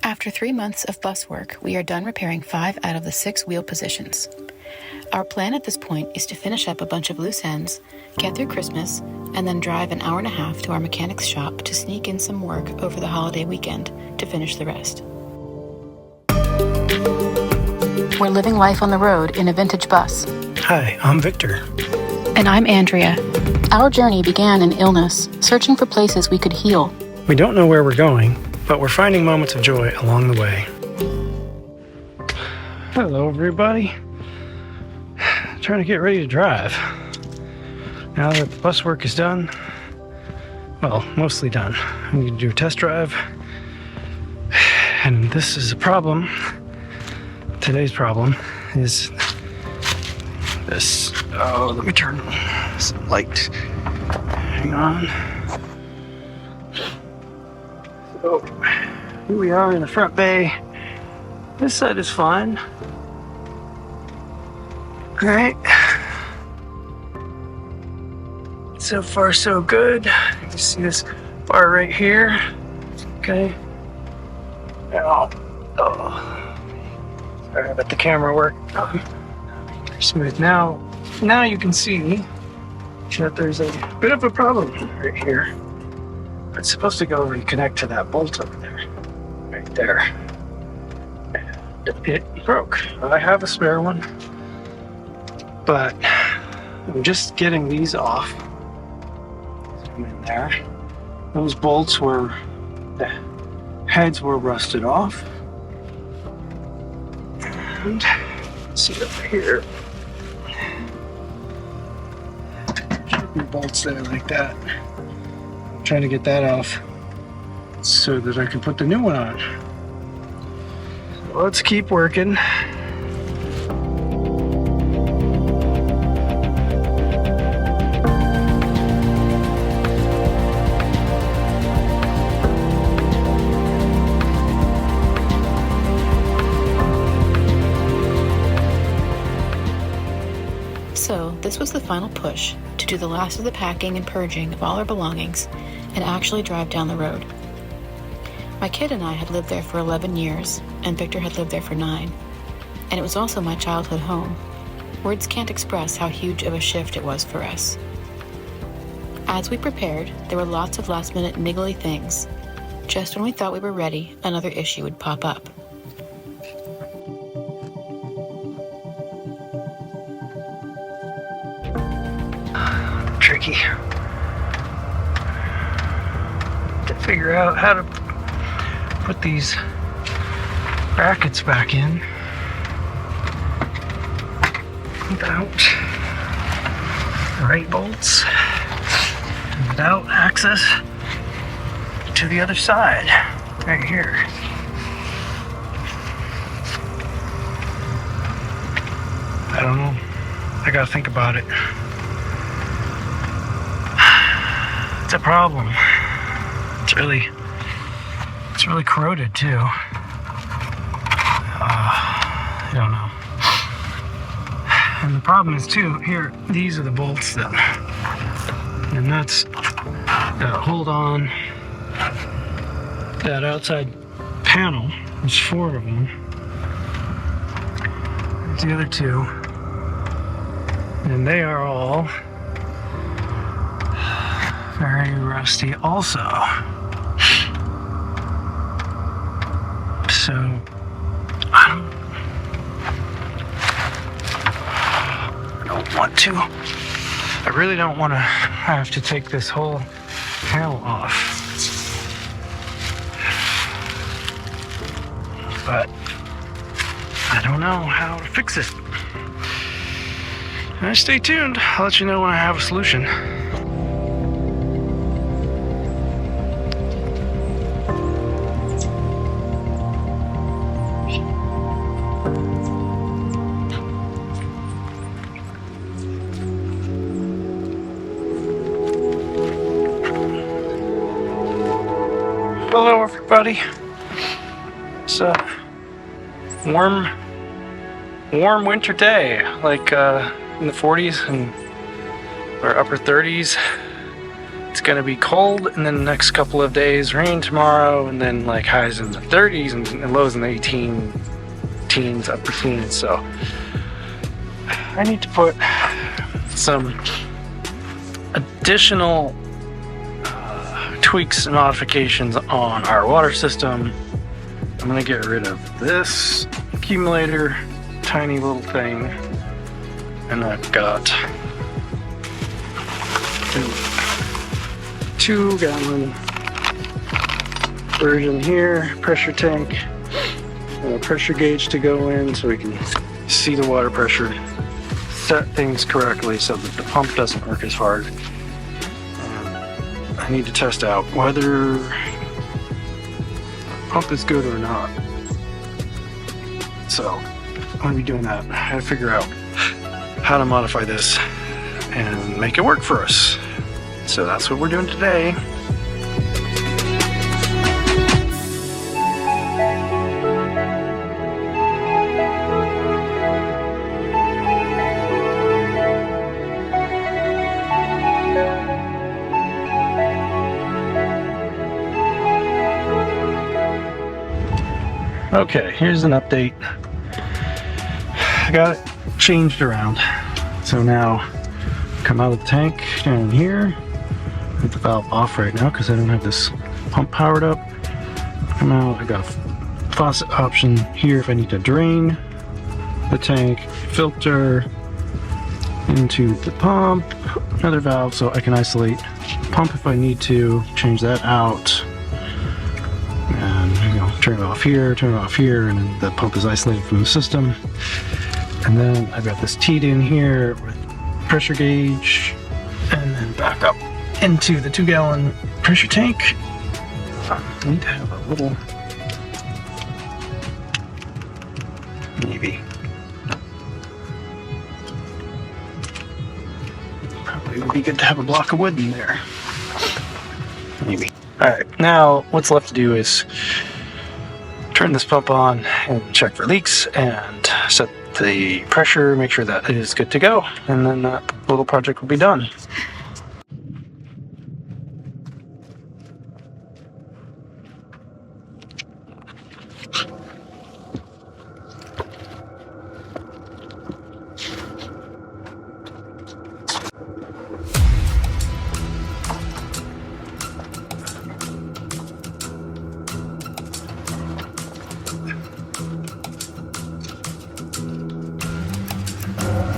After 3 months of bus work, we are done repairing 5 out of the 6 wheel positions. Our plan at this point is to finish up a bunch of loose ends, get through Christmas, and then drive an hour and a half to our mechanic's shop to sneak in some work over the holiday weekend to finish the rest. We're living life on the road in a vintage bus. Hi, I'm Victor. And I'm Andrea. Our journey began in illness, searching for places we could heal. We don't know where we're going, but we're finding moments of joy along the way. Hello, everybody. Trying to get ready to drive. Now that the bus work is done, well, mostly done, I need to do a test drive. And this is a problem. Today's problem is this. Oh, let me turn some light. Hang on. So, here we are in the front bay. This side is fine. Alright. So far, so good. You can see this bar right here. Okay. Now, sorry about the camera work. Very smooth. Now you can see that there's a bit of a problem right here. It's supposed to go and connect to that bolt over there. Right there. And it broke. I have a spare one, but I'm just getting these off. Zoom in there. Those bolts were, the heads were rusted off. And see over here. Should be bolts there like that. I'm trying to get that off so that I can put the new one on. So let's keep working. So, this was the final push to do the last of the packing and purging of all our belongings and actually drive down the road. My kid and I had lived there for 11 years, and Victor had lived there for 9. And it was also my childhood home. Words can't express how huge of a shift it was for us. As we prepared, there were lots of last-minute niggly things. Just when we thought we were ready, another issue would pop up. Tricky to figure out how to put these brackets back in without the right bolts and without access to the other side right here. I don't know. I gotta think about it. It's a problem. It's really corroded too. I don't know. And the problem is too, here, these are the bolts that, the nuts that hold on that outside panel. There's 4 of them. There's the other 2. And they are all very rusty also. So I don't want to. I really don't want to have to take this whole panel off. But I don't know how to fix it. Stay tuned. I'll let you know when I have a solution. Hello, everybody. It's a warm winter day, like in the 40s or upper 30s. it's gonna be cold, and then the next couple of days rain tomorrow, and then like highs in the 30s and lows in the 18 teens, upper teens. So I need to put some additional tweaks and modifications on our water system. I'm gonna get rid of this accumulator, tiny little thing, and I've got 2-gallon version here, pressure tank, and a pressure gauge to go in so we can see the water pressure, set things correctly so that the pump doesn't work as hard. I need to test out whether the pump is good or not. So I'm gonna be doing that. I gotta figure out how to modify this and make it work for us. So that's what we're doing today. Okay, here's an update. I got it changed around. So now come out of the tank down here. Put the valve off right now because I don't have this pump powered up. Come out, I got a faucet option here if I need to drain the tank, filter into the pump, another valve so I can isolate the pump if I need to, change that out, and turn it off here, and then the pump is isolated from the system. And then I've got this teed in here with pressure gauge, and then back up into the 2-gallon pressure tank. I need to have a little, maybe, probably would be good to have a block of wood in there. Maybe. Alright, now what's left to do is turn this pump on and check for leaks and set the pressure, make sure that it is good to go, and then that little project will be done.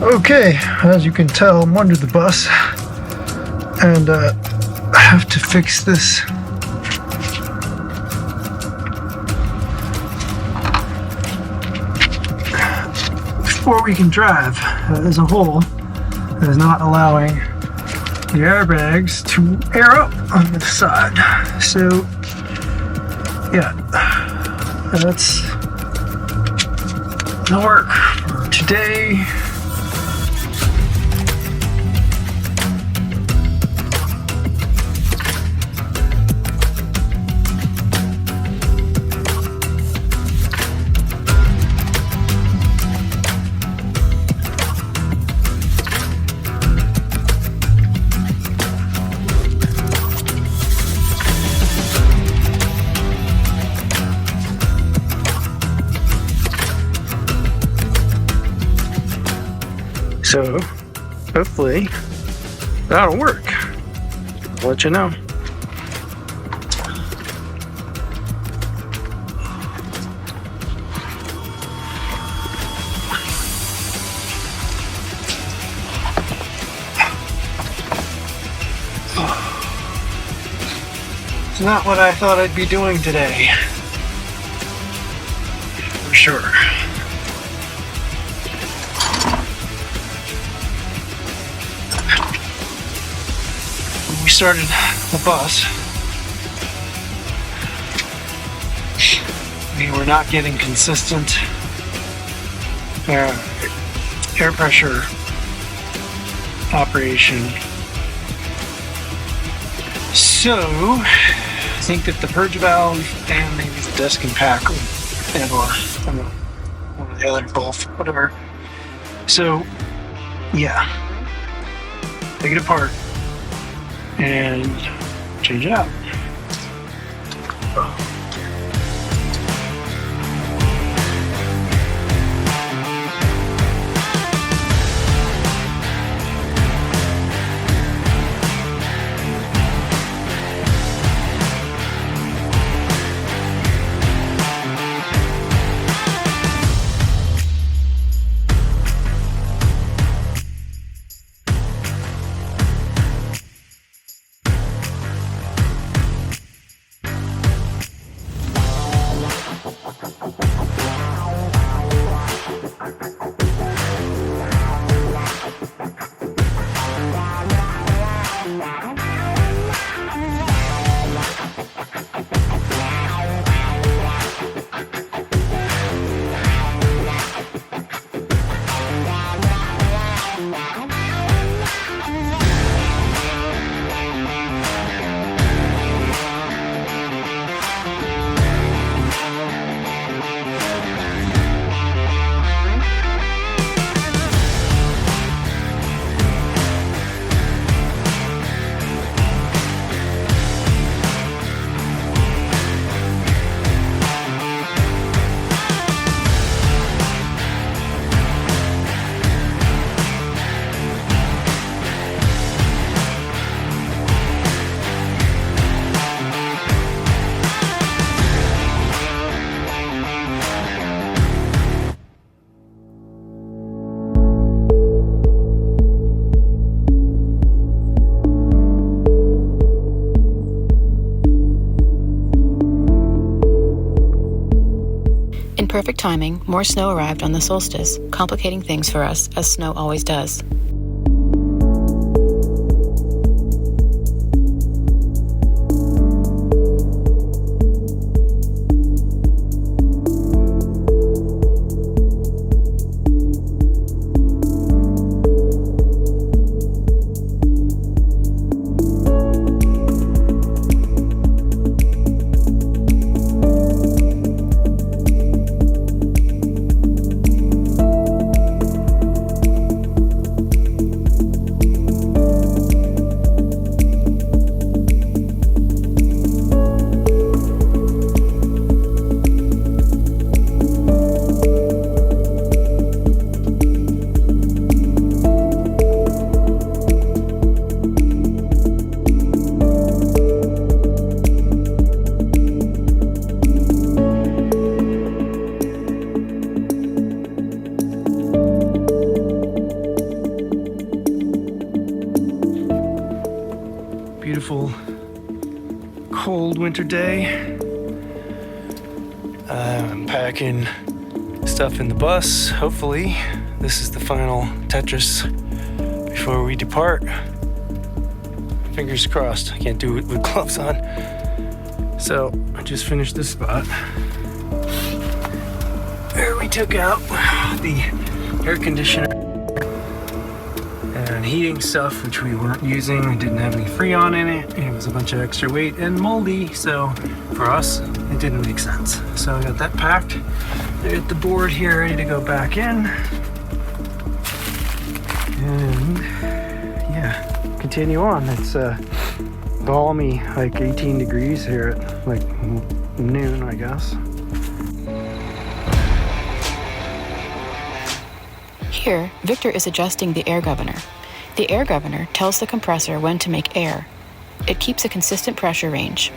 Okay, as you can tell, I'm under the bus, and I have to fix this before we can drive. There's a hole that is not allowing the airbags to air up on the side. So, yeah, that's the work for today. So, hopefully, that'll work. I'll let you know. It's not what I thought I'd be doing today. For sure. We started the bus. We were not getting consistent air pressure operation. So I think that the purge valve and maybe the desk and pack and or one or the other, both, whatever. So yeah, take it apart. and change it out. In perfect timing, more snow arrived on the solstice, complicating things for us, as snow always does. Beautiful, cold winter day. I'm packing stuff in the bus. Hopefully, this is the final Tetris before we depart. Fingers crossed. I can't do it with gloves on. So, I just finished this spot where we took out the air conditioner and heating stuff, which we weren't using. It didn't have any Freon in it. It was a bunch of extra weight and moldy, so for us, it didn't make sense. So I got that packed. I got the board here ready to go back in. And yeah, continue on. It's balmy, like 18 degrees here at like noon, I guess. Here, Victor is adjusting the air governor. The air governor tells the compressor when to make air. It keeps a consistent pressure range.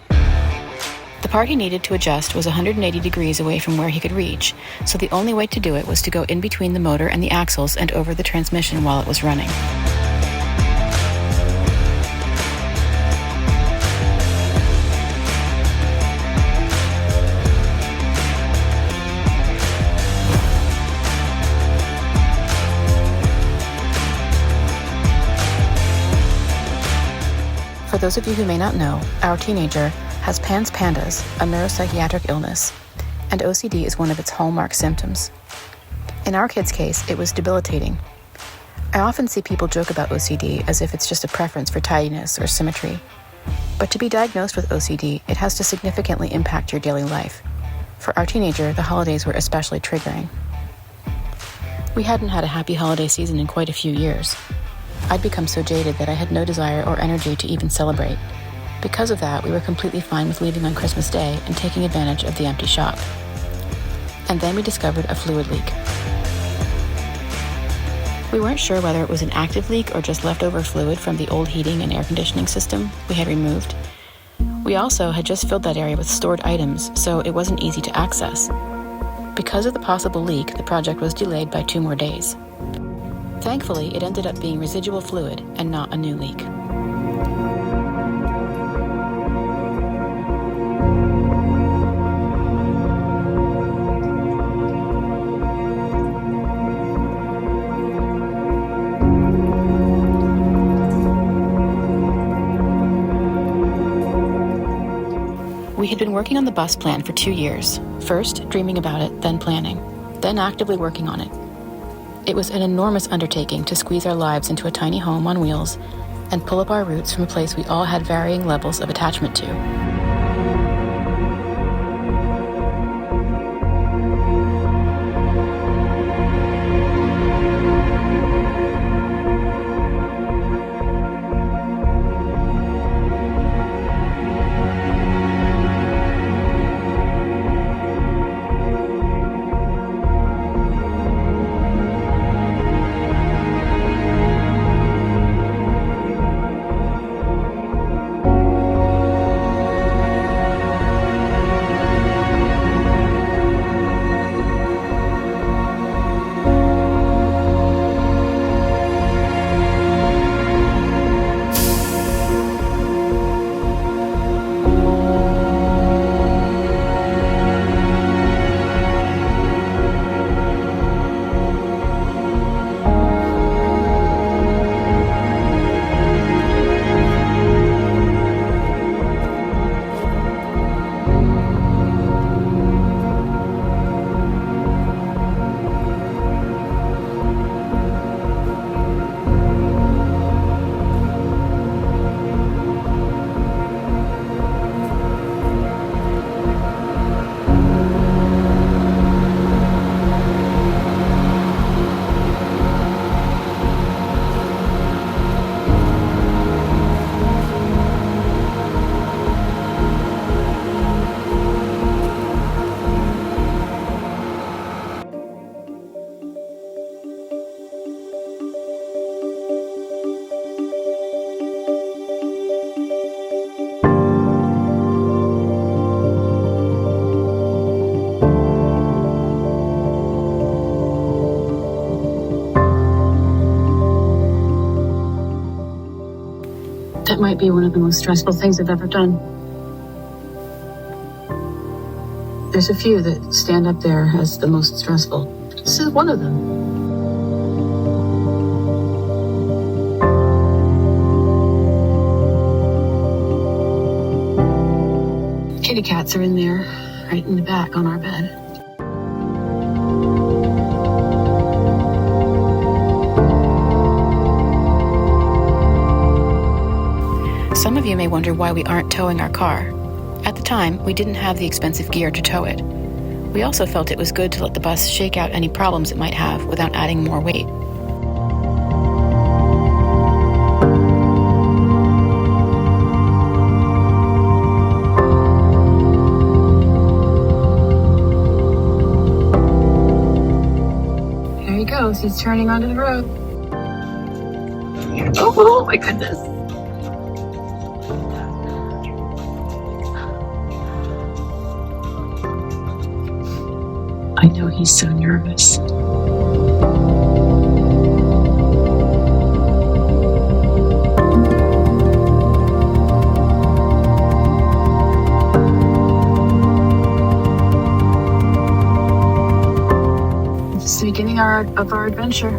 The part he needed to adjust was 180 degrees away from where he could reach, so the only way to do it was to go in between the motor and the axles and over the transmission while it was running. For those of you who may not know, our teenager has PANDAS, a neuropsychiatric illness, and OCD is one of its hallmark symptoms. In our kid's case, it was debilitating. I often see people joke about OCD as if it's just a preference for tidiness or symmetry. But to be diagnosed with OCD, it has to significantly impact your daily life. For our teenager, the holidays were especially triggering. We hadn't had a happy holiday season in quite a few years. I'd become so jaded that I had no desire or energy to even celebrate. Because of that, we were completely fine with leaving on Christmas Day and taking advantage of the empty shop. And then we discovered a fluid leak. We weren't sure whether it was an active leak or just leftover fluid from the old heating and air conditioning system we had removed. We also had just filled that area with stored items, so it wasn't easy to access. Because of the possible leak, the project was delayed by 2 more days. Thankfully, it ended up being residual fluid and not a new leak. We had been working on the bus plan for 2 years, first dreaming about it, then planning, then actively working on it. It was an enormous undertaking to squeeze our lives into a tiny home on wheels and pull up our roots from a place we all had varying levels of attachment to. That might be one of the most stressful things I've ever done. There's a few that stand up there as the most stressful. This is one of them. Kitty cats are in there, right in the back on our bed. Some of you may wonder why we aren't towing our car. At the time, we didn't have the expensive gear to tow it. We also felt it was good to let the bus shake out any problems it might have without adding more weight. There he goes. He's turning onto the road. Oh my goodness. I know he's so nervous. This is the beginning of our adventure.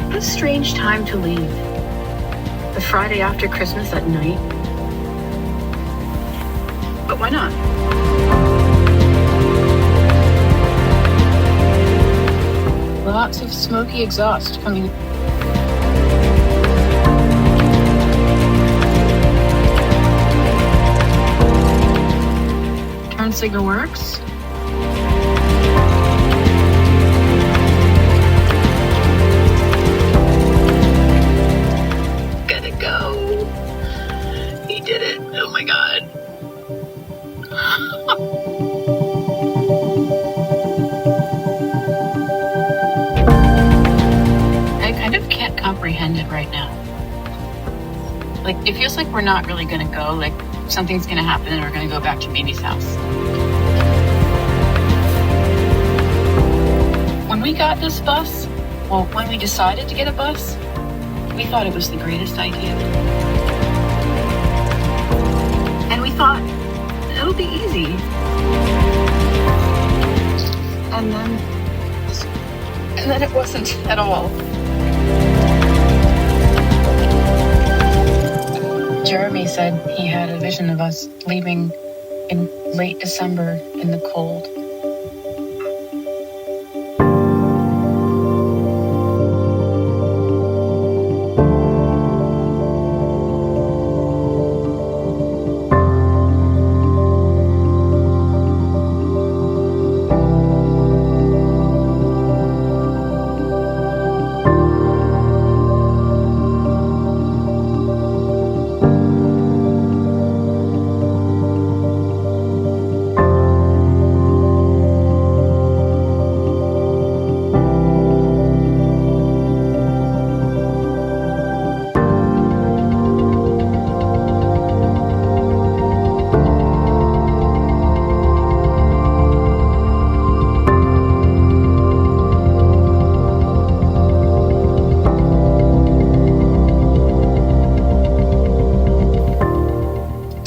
What a strange time to leave. The Friday after Christmas at night. But why not? Lots of smoky exhaust coming. signal works. Gotta go. He did it. Oh my God. I kind of can't comprehend it right now. Like, it feels like we're not really gonna go. Like, something's gonna happen and we're gonna go back to Mimi's house. When we got this bus, well, when we decided to get a bus, we thought it was the greatest idea. And we thought, it'll be easy. And then it wasn't at all. Jeremy said he had a vision of us leaving in late December in the cold.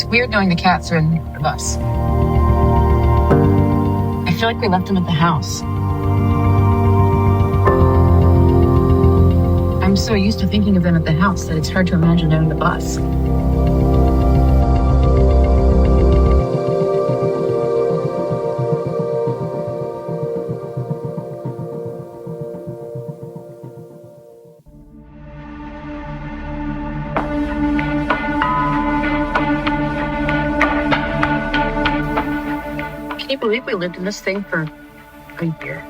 Weird knowing the cats are in the bus. I feel like we left them at the house. I'm so used to thinking of them at the house that it's hard to imagine them in the bus. Can you believe we lived in this thing for a year?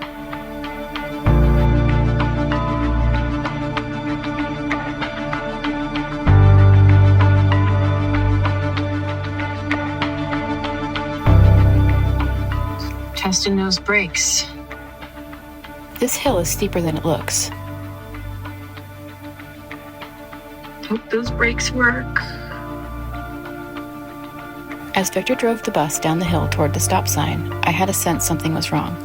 Testing those brakes. This hill is steeper than it looks. Hope those brakes work. As Victor drove the bus down the hill toward the stop sign, I had a sense something was wrong.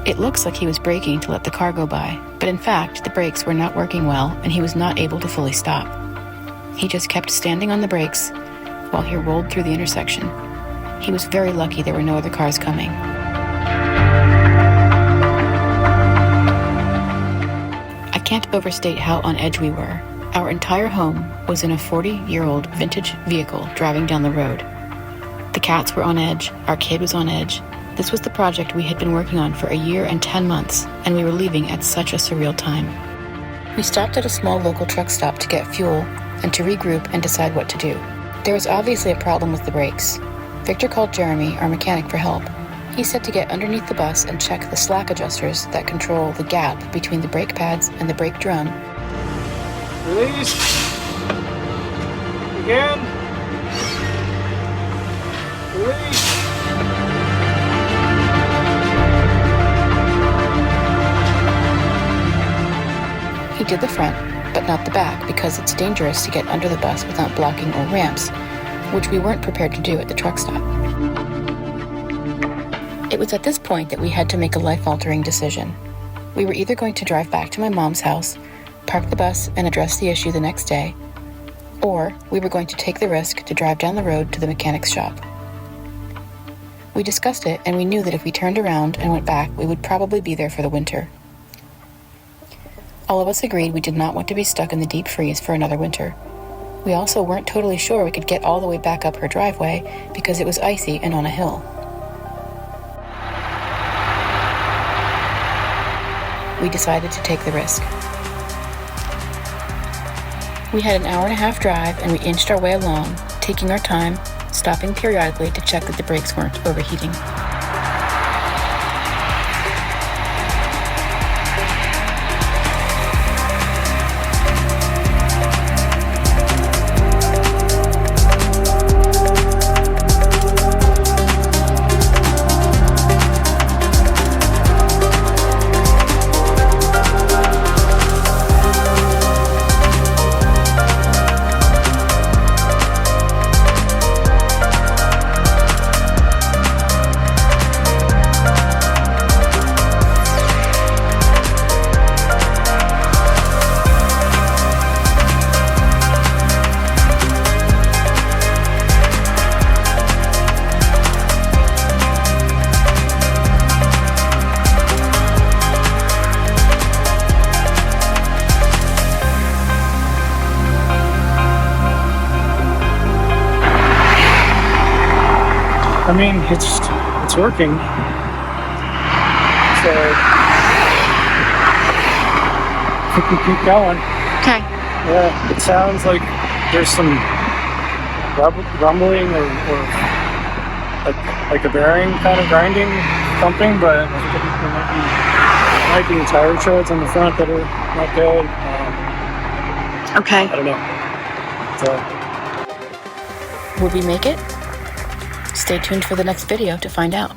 It looks like he was braking to let the car go by, but in fact, the brakes were not working well and he was not able to fully stop. He just kept standing on the brakes while he rolled through the intersection. He was very lucky there were no other cars coming. I can't overstate how on edge we were. Our entire home was in a 40-year-old vintage vehicle driving down the road. The cats were on edge, our kid was on edge. This was the project we had been working on for a year and 10 months, and we were leaving at such a surreal time. We stopped at a small local truck stop to get fuel and to regroup and decide what to do. There was obviously a problem with the brakes. Victor called Jeremy, our mechanic, for help. He said to get underneath the bus and check the slack adjusters that control the gap between the brake pads and the brake drum. Release. Again. Release. He did the front, but not the back because it's dangerous to get under the bus without blocking or ramps, which we weren't prepared to do at the truck stop. It was at this point that we had to make a life-altering decision. We were either going to drive back to my mom's house, park the bus, and address the issue the next day, or we were going to take the risk to drive down the road to the mechanic's shop. We discussed it, and we knew that if we turned around and went back, we would probably be there for the winter. All of us agreed we did not want to be stuck in the deep freeze for another winter. We also weren't totally sure we could get all the way back up her driveway because it was icy and on a hill. We decided to take the risk. We had an hour-and-a-half drive and we inched our way along, taking our time, stopping periodically to check that the brakes weren't overheating. I mean, it's working. So I think we keep going. Okay. Yeah, it sounds like there's some rumbling or like a bearing kind of grinding, thumping, but I think there might be tire treads on the front that are not good. Okay. I don't know. So, Will we make it? Stay tuned for the next video to find out.